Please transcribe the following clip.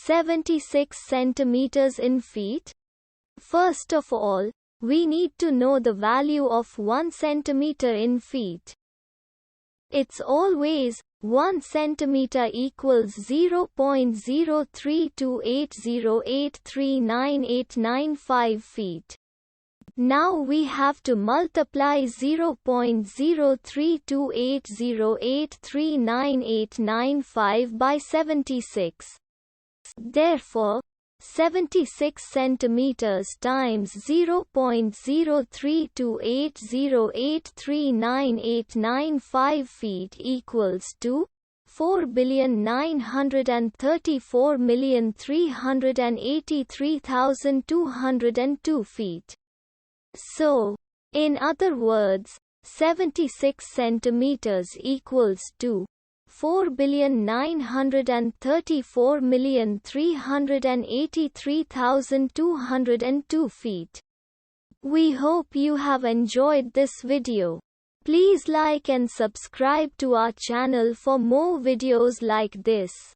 76 centimeters in feet? First of all, we need to know the value of 1 centimeter in feet. It's always 1 centimeter equals 0.03280839895 feet. Now we have to multiply 0.03280839895 by 76. Therefore, 76 centimeters times 0.03280839895 feet equals to 4,934,383,202 feet. So, in other words, 76 centimeters equals to 4,934,383,202 feet. We hope you have enjoyed this video. Please like and subscribe to our channel for more videos like this.